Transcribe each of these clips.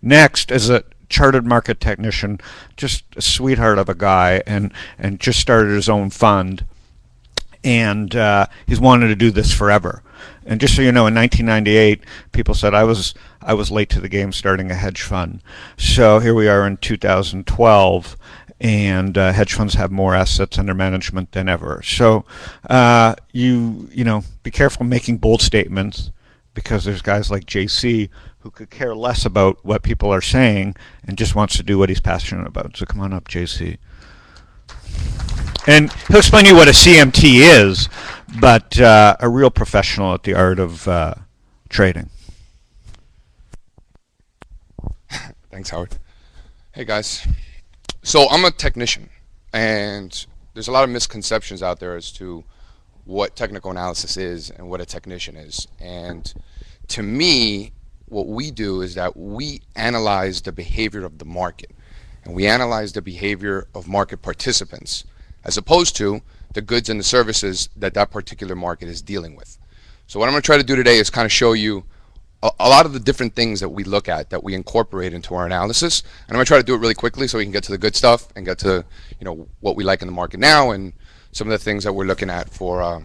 Next, as a chartered market technician, just a sweetheart of a guy, and just started his own fund, and he's wanted to do this forever. And just so you know, in 1998, people said I was late to the game starting a hedge fund. So here we are in 2012, and hedge funds have more assets under management than ever. So you know, be careful making bold statements, because there's guys like JC who could care less about what people are saying and just wants to do what he's passionate about. So come on up, JC. And he'll explain to you what a CMT is, but a real professional at the art of trading. Thanks, Howard. Hey, guys. So I'm a technician, and there's a lot of misconceptions out there as to what technical analysis is and what a technician is. And to me, what we do is that we analyze the behavior of the market, and we analyze the behavior of market participants, as opposed to the goods and the services that that particular market is dealing with. So what I'm going to try to do today is kind of show you a lot of the different things that we look at, that we incorporate into our analysis. And I'm going to try to do it really quickly so we can get to the good stuff and get to, you know, what we like in the market now and some of the things that we're looking at for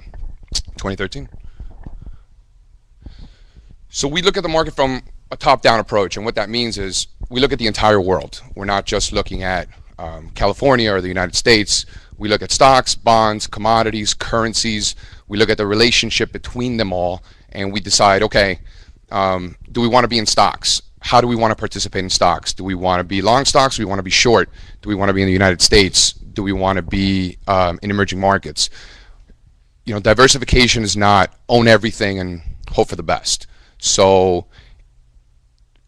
2013. So we look at the market from a top-down approach, and what that means is we look at the entire world. We're not just looking at California or the United States. We look at stocks, bonds, commodities, currencies. We look at the relationship between them all, and we decide, okay, do we want to be in stocks? How do we want to participate in stocks? Do we want to be long stocks? Do we want to be short? Do we want to be in the United States? Do we want to be in emerging markets? You know, diversification is not own everything and hope for the best. So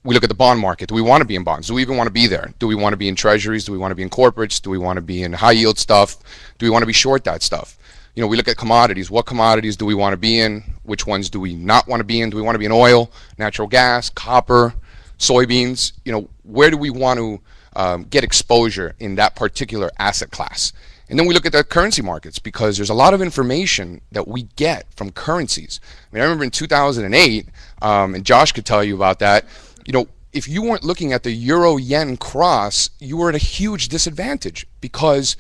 we look at the bond market. Do we want to be in bonds? Do we even want to be there? Do we want to be in treasuries? Do we want to be in corporates? Do we want to be in high yield stuff? Do we want to be short that stuff? You know, we look at commodities. What commodities do we want to be in? Which ones do we not want to be in? Do we want to be in oil, natural gas, copper, soybeans? You know, where do we want to get exposure in that particular asset class? And then we look at the currency markets, because there's a lot of information that we get from currencies. I mean, I remember in 2008, and Josh could tell you about that, you know, if you weren't looking at the euro-yen cross, you were at a huge disadvantage, because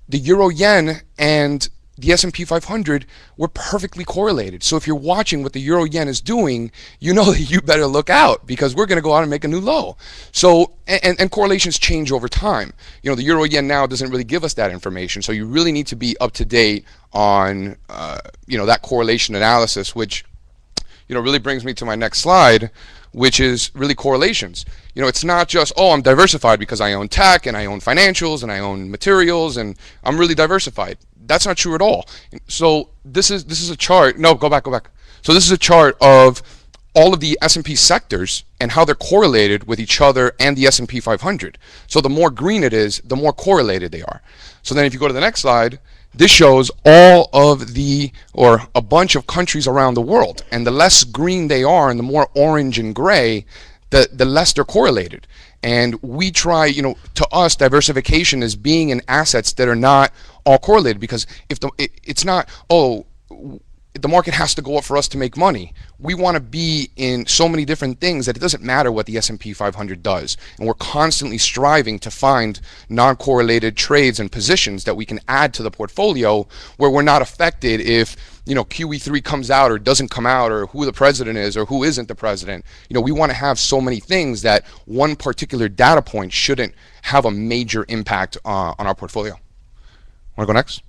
the euro-yen and the S&P 500 were perfectly correlated. So if you're watching what the euro-yen is doing, you know that you better look out, because we're going to go out and make a new low. So, and correlations change over time. You know, the euro-yen now doesn't really give us that information. So you really need to be up to date on, you know, that correlation analysis, which, you know, really brings me to my next slide, which is really correlations. You know, it's not just, oh, I'm diversified because I own tech and I own financials and I own materials and I'm really diversified. That's not true at all. So this is a chart. No, go back. So this is a chart of all of the S&P sectors and how they're correlated with each other and the S&P 500. So the more green it is, the more correlated they are. So then if you go to the next slide, this shows all of the, or a bunch of countries around the world. And the less green they are and the more orange and gray, the less they're correlated. And we try, you know, to us, diversification is being in assets that are not all correlated, because if it's not, oh, the market has to go up for us to make money. We want to be in so many different things that it doesn't matter what the S&P 500 does. And we're constantly striving to find non-correlated trades and positions that we can add to the portfolio where we're not affected if, you know, QE3 comes out or doesn't come out, or who the president is or who isn't the president. You know, we want to have so many things that one particular data point shouldn't have a major impact on our portfolio. Want to go next?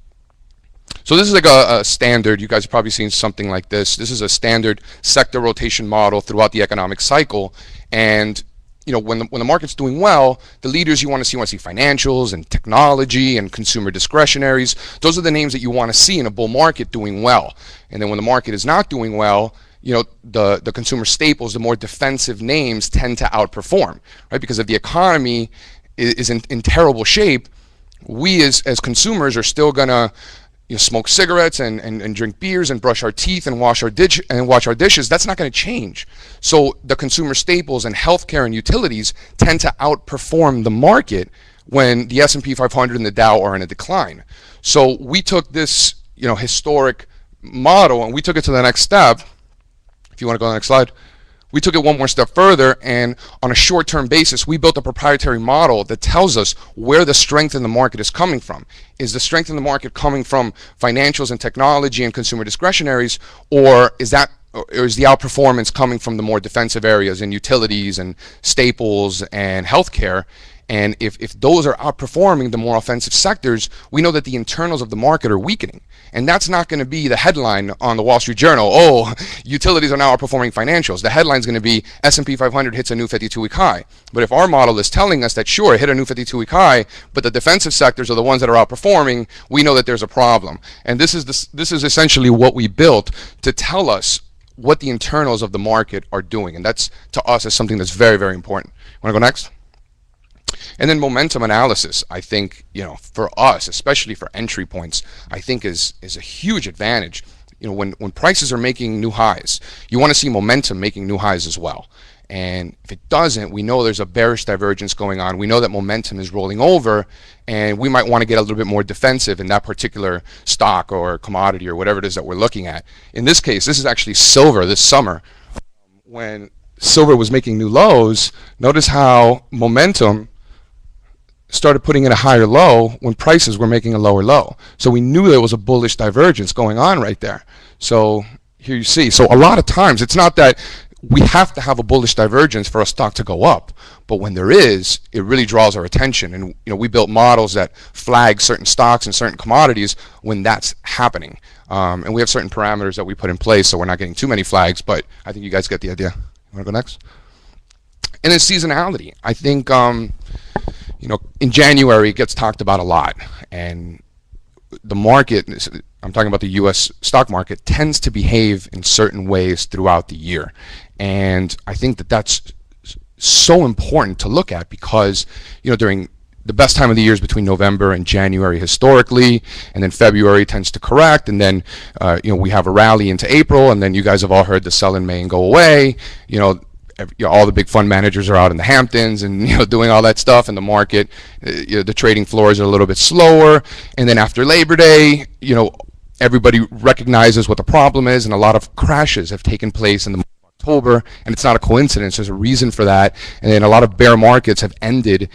So this is like a standard. You guys have probably seen something like this. This is a standard sector rotation model throughout the economic cycle. And you know, when the market's doing well, the leaders you want to see financials and technology and consumer discretionaries. Those are the names that you want to see in a bull market doing well. And then when the market is not doing well, you know, the consumer staples, the more defensive names tend to outperform, right? Because if the economy is in terrible shape, we as consumers are still gonna, you know, smoke cigarettes and drink beers and brush our teeth and wash our dishes. That's not going to change. So the consumer staples and healthcare and utilities tend to outperform the market when the S&P 500 and the Dow are in a decline. So we took this, you know, historic model and we took it to the next step. If you want to go to the next slide, we took it one more step further, and on a short-term basis, we built a proprietary model that tells us where the strength in the market is coming from. Is the strength in the market coming from financials and technology and consumer discretionaries, or is the outperformance coming from the more defensive areas in utilities and staples and healthcare? And if those are outperforming the more offensive sectors, we know that the internals of the market are weakening. And that's not going to be the headline on the Wall Street Journal, oh, utilities are now outperforming financials. The headline is going to be S&P 500 hits a new 52-week high. But if our model is telling us that, sure, it hit a new 52-week high, but the defensive sectors are the ones that are outperforming, we know that there's a problem. And this is essentially what we built to tell us what the internals of the market are doing. And that's, to us, is something that's very, very important. Want to go next? And then momentum analysis, I think, for us, especially for entry points, I think is a huge advantage. When prices are making new highs, you want to see momentum making new highs as well. And if it doesn't, we know there's a bearish divergence going on. We know that momentum is rolling over, and we might want to get a little bit more defensive in that particular stock or commodity or whatever it is that we're looking at. In this case, this is actually silver this summer. When silver was making new lows, notice how momentum started putting in a higher low when prices were making a lower low. So we knew there was a bullish divergence going on right there. So here you see. So a lot of times, it's not that we have to have a bullish divergence for a stock to go up, but when there is, it really draws our attention. And we built models that flag certain stocks and certain commodities when that's happening. And we have certain parameters that we put in place, so we're not getting too many flags, but I think you guys get the idea. You want to go next? And then seasonality. I think in January, it gets talked about a lot, and the market, I'm talking about the U.S. stock market, tends to behave in certain ways throughout the year. And I think that that's so important to look at because, during the best time of the year is between November and January historically, and then February tends to correct, and then, we have a rally into April, and then you guys have all heard the sell in May and go away. All the big fund managers are out in the Hamptons and doing all that stuff, and the market, the trading floors are a little bit slower. And then after Labor Day, everybody recognizes what the problem is, and a lot of crashes have taken place in the month of October, and it's not a coincidence. There's a reason for that. And then a lot of bear markets have ended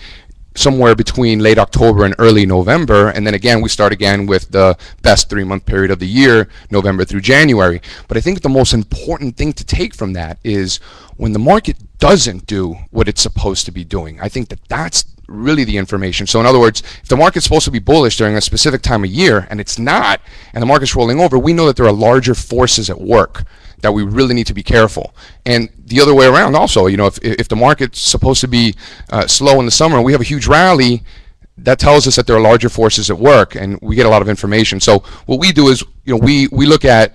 somewhere between late October and early November, and then again we start again with the best 3-month period of the year, November through January. But I think the most important thing to take from that is when the market doesn't do what it's supposed to be doing. I think that that's really the information. So in other words, if the market's supposed to be bullish during a specific time of year and it's not, and the market's rolling over, we know that there are larger forces at work that we really need to be careful. And the other way around also, if the market's supposed to be slow in the summer and we have a huge rally, that tells us that there are larger forces at work, and we get a lot of information. So what we do is, we look at,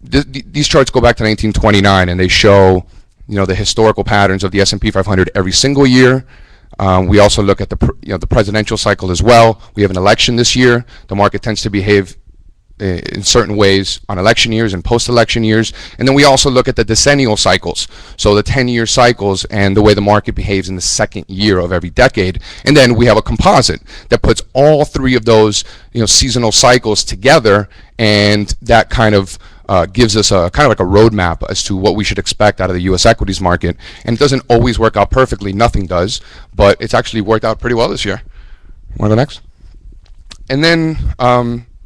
these charts go back to 1929, and they show, the historical patterns of the S&P 500 every single year. We also look at the presidential cycle as well. We have an election this year. The market tends to behave in certain ways on election years and post-election years. And then we also look at the decennial cycles, so the 10-year cycles and the way the market behaves in the second year of every decade. And then we have a composite that puts all three of those seasonal cycles together, and that kind of gives us a kind of like a roadmap as to what we should expect out of the U.S. equities market. And it doesn't always work out perfectly. Nothing does, but it's actually worked out pretty well this year. Want to go next? And then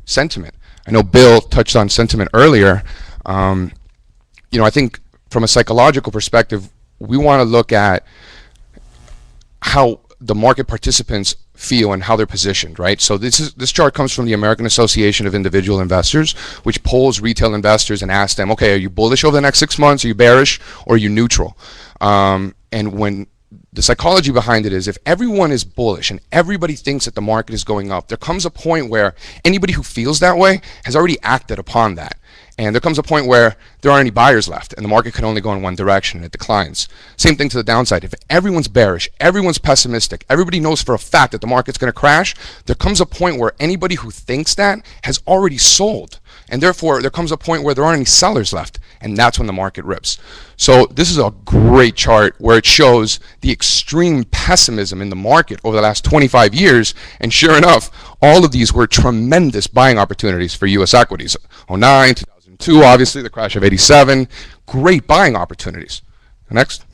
sentiment. I know Bill touched on sentiment earlier. I think from a psychological perspective, we want to look at how the market participants feel and how they're positioned, right? So this chart comes from the American Association of Individual Investors, which polls retail investors and asks them, okay, are you bullish over the next 6 months? Are you bearish? Or are you neutral? And when the psychology behind it is, if everyone is bullish and everybody thinks that the market is going up, there comes a point where anybody who feels that way has already acted upon that. And there comes a point where there aren't any buyers left, and the market can only go in one direction, and it declines. Same thing to the downside. If everyone's bearish, everyone's pessimistic, everybody knows for a fact that the market's going to crash, there comes a point where anybody who thinks that has already sold. And therefore, there comes a point where there aren't any sellers left, and that's when the market rips. So this is a great chart where it shows the extreme pessimism in the market over the last 25 years, and sure enough, all of these were tremendous buying opportunities for U.S. equities. 2009, 2002, obviously, the crash of 87, great buying opportunities. Next.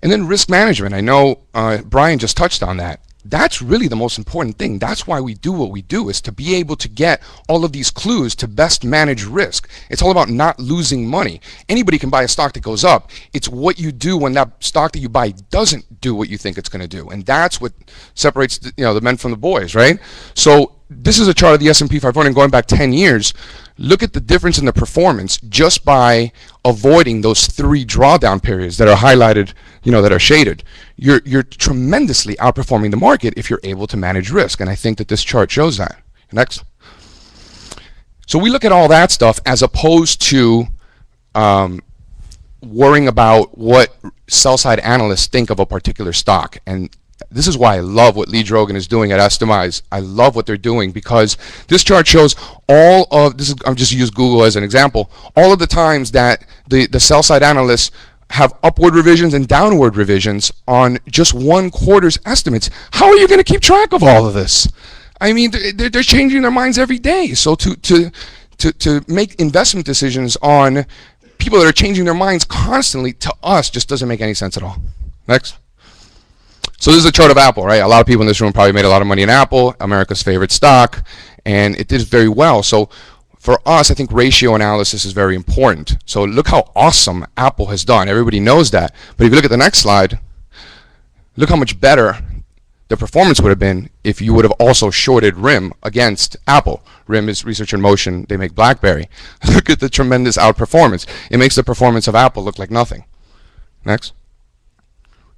And then risk management. I know Brian just touched on that. That's really the most important thing. That's why we do what we do, is to be able to get all of these clues to best manage risk. It's all about not losing money. Anybody can buy a stock that goes up. It's what you do when that stock that you buy doesn't do what you think it's going to do. And that's what separates the men from the boys, right? So this is a chart of the S&P 500 going back 10 years. Look at the difference in the performance just by avoiding those 3 drawdown periods that are highlighted, that are shaded. You're tremendously outperforming the market if you're able to manage risk, and I think that this chart shows that. Next. So we look at all that stuff as opposed to worrying about what sell-side analysts think of a particular stock. And this is why I love what Lee Drogan is doing at Estimize. I love what they're doing, because this chart shows all of this. I'm just use Google as an example. All of the times that the sell side analysts have upward revisions and downward revisions on just one quarter's estimates. How are you going to keep track of all of this? I mean, they're changing their minds every day. So to make investment decisions on people that are changing their minds constantly, to us, just doesn't make any sense at all. Next. So this is a chart of Apple, right? A lot of people in this room probably made a lot of money in Apple, America's favorite stock, and it did very well. So for us, I think ratio analysis is very important. So look how awesome Apple has done. Everybody knows that. But if you look at the next slide, look how much better the performance would have been if you would have also shorted RIM against Apple. RIM is Research in Motion. They make BlackBerry. Look at the tremendous outperformance. It makes the performance of Apple look like nothing. Next.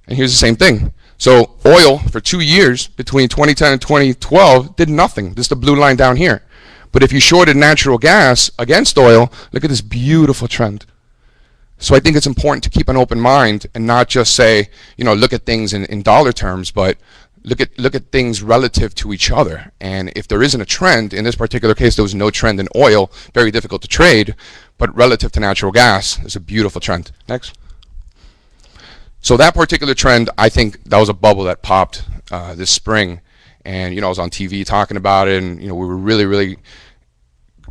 And here's the same thing. So oil for 2 years between 2010 and 2012 did nothing. This is the blue line down here. But if you shorted natural gas against oil, look at this beautiful trend. So I think it's important to keep an open mind and not just say, look at things in dollar terms, but look at things relative to each other. And if there isn't a trend, in this particular case there was no trend in oil, very difficult to trade, but relative to natural gas, there's a beautiful trend. Next. So that particular trend, I think that was a bubble that popped this spring. And, I was on TV talking about it, and, we were really,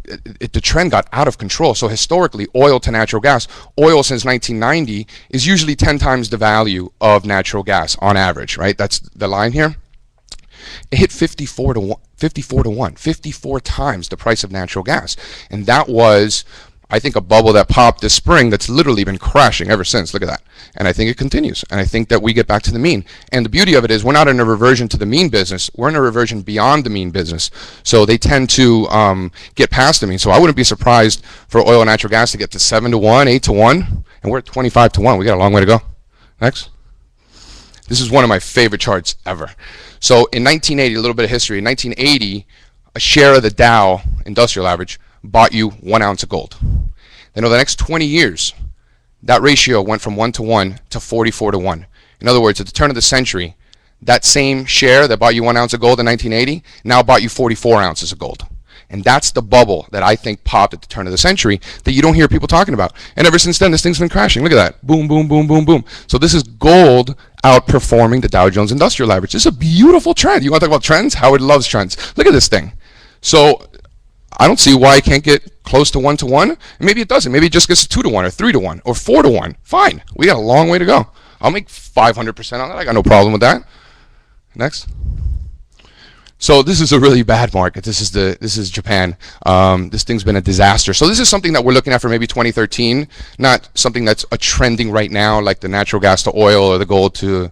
the trend got out of control. So historically, oil to natural gas, oil since 1990 is usually 10 times the value of natural gas on average, right? That's the line here. It hit 54 to 1, 54 times the price of natural gas. And that was, I think, a bubble that popped this spring that's literally been crashing ever since. Look at that. And I think it continues. And I think that we get back to the mean. And the beauty of it is we're not in a reversion to the mean business. We're in a reversion beyond the mean business. So they tend to get past the mean. So I wouldn't be surprised for oil and natural gas to get to 7 to 1, 8 to 1. And we're at 25 to 1. We got a long way to go. Next. This is one of my favorite charts ever. So in 1980, a little bit of history. In 1980, a share of the Dow Industrial Average bought you 1 ounce of gold. Then over the next 20 years, that ratio went from 1 to 1 to 44 to 1. In other words, at the turn of the century, that same share that bought you 1 ounce of gold in 1980 now bought you 44 ounces of gold. And that's the bubble that I think popped at the turn of the century that you don't hear people talking about. And ever since then, this thing's been crashing. Look at that. Boom, boom, boom, boom, boom. So this is gold outperforming the Dow Jones Industrial Average. This is a beautiful trend. You want to talk about trends? Howard loves trends. Look at this thing. So I don't see why it can't get close to 1 to 1. And maybe it doesn't. Maybe it just gets to 2 to 1 or 3 to 1 or 4 to 1. Fine. We got a long way to go. I'll make 500% on that. I got no problem with that. Next. So this is a really bad market. This is Japan. This thing's been a disaster. So this is something that we're looking at for maybe 2013, not something that's a trending right now like the natural gas to oil or the gold to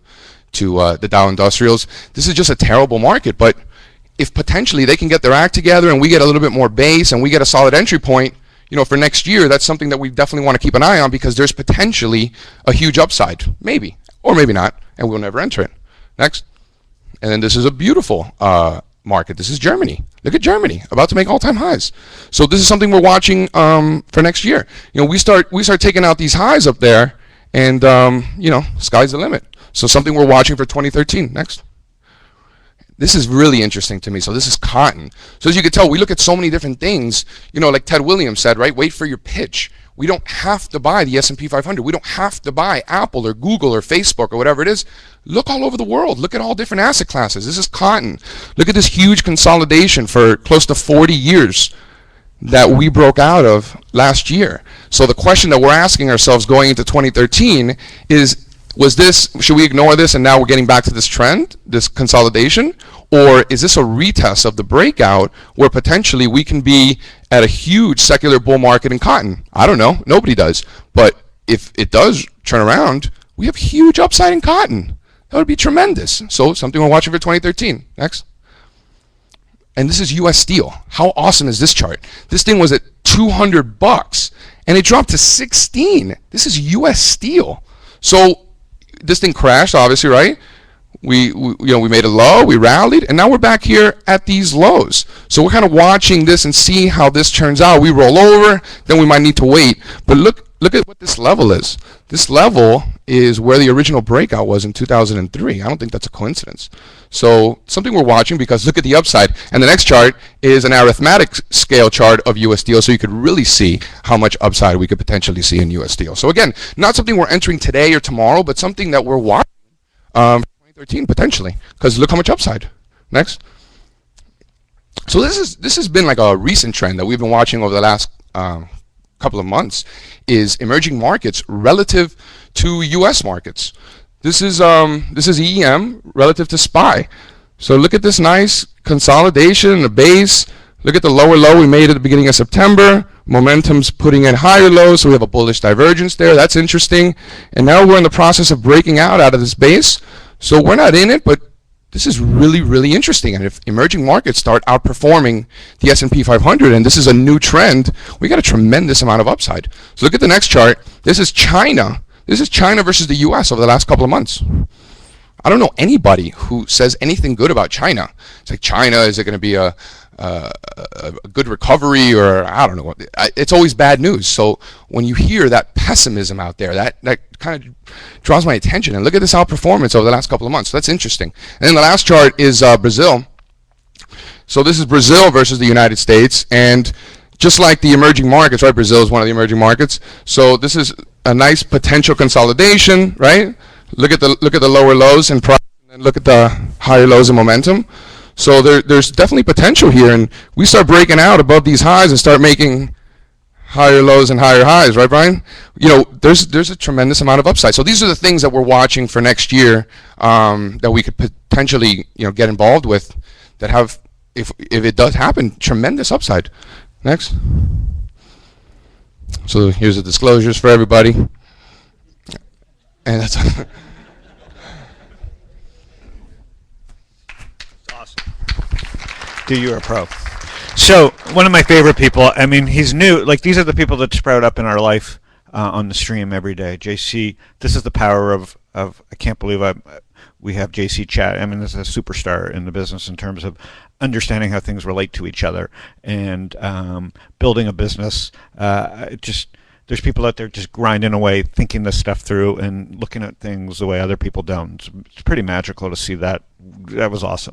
the Dow Industrials. This is just a terrible market. But if potentially they can get their act together and we get a little bit more base and we get a solid entry point, for next year, that's something that we definitely want to keep an eye on because there's potentially a huge upside, maybe, or maybe not, and we'll never enter it. Next. And then this is a beautiful market. This is Germany. Look at Germany, about to make all-time highs. So this is something we're watching for next year. We start taking out these highs up there, and sky's the limit. So something we're watching for 2013. Next. This is really interesting to me. So this is cotton. So as you can tell, we look at so many different things. Like Ted Williams said, right? Wait for your pitch. We don't have to buy the S&P 500. We don't have to buy Apple or Google or Facebook or whatever it is. Look all over the world. Look at all different asset classes. This is cotton. Look at this huge consolidation for close to 40 years. that we broke out of last year. So the question that we're asking ourselves going into 2013 is, should we ignore this and now we're getting back to this trend, this consolidation? Or is this a retest of the breakout where potentially we can be at a huge secular bull market in cotton? I don't know. Nobody does. But if it does turn around, we have huge upside in cotton. That would be tremendous. So something we're watching for 2013. Next. And this is U.S. Steel. How awesome is this chart? This thing was at $200 and it dropped to 16. This is U.S. Steel. So this thing crashed, obviously, right? We made a low, we rallied, and now we're back here at these lows. So we're kind of watching this and see how this turns out. We roll over, then we might need to wait. But look at what this level is. This level is where the original breakout was in 2003. I don't think that's a coincidence. So something we're watching, because look at the upside. And the next chart is an arithmetic scale chart of U.S. Steel, so you could really see how much upside we could potentially see in U.S. Steel. So again, not something we're entering today or tomorrow, but something that we're watching. 2013 potentially, because look how much upside. Next. So this has been like a recent trend that we've been watching over the last couple of months, is emerging markets relative to U.S. markets. This is EM relative to SPY. So look at this nice consolidation, the base. Look at the lower low we made at the beginning of September. Momentum's putting in higher lows, so we have a bullish divergence there. That's interesting. And now we're in the process of breaking out of this base. So we're not in it, but this is really, really interesting. And if emerging markets start outperforming the S&P 500, and this is a new trend, we got a tremendous amount of upside. So look at the next chart. This is China. This is China versus the U.S. over the last couple of months. I don't know anybody who says anything good about China. It's like, China, is it going to be a good recovery, or I don't know what. It's always bad news. So when you hear that pessimism out there, that kind of draws my attention. And look at this outperformance over the last couple of months. So that's interesting. And then the last chart is Brazil. So this is Brazil versus the United States, and just like the emerging markets, right? Brazil is one of the emerging markets. So this is a nice potential consolidation, right? Look at the lower lows in price, and look at the higher lows in momentum. So there's definitely potential here, and we start breaking out above these highs and start making higher lows and higher highs, right, Brian? There's a tremendous amount of upside. So these are the things that we're watching for next year, that we could potentially get involved with, that have, if it does happen, tremendous upside. Next. So here's the disclosures for everybody, and that's. Dude, you're a pro. So one of my favorite people, I mean, he's new. Like, these are the people that sprout up in our life on the stream every day. JC, this is the power of I can't believe we have JC chat. I mean, this is a superstar in the business in terms of understanding how things relate to each other and building a business. There's people out there just grinding away, thinking this stuff through and looking at things the way other people don't. It's pretty magical to see that. That was awesome.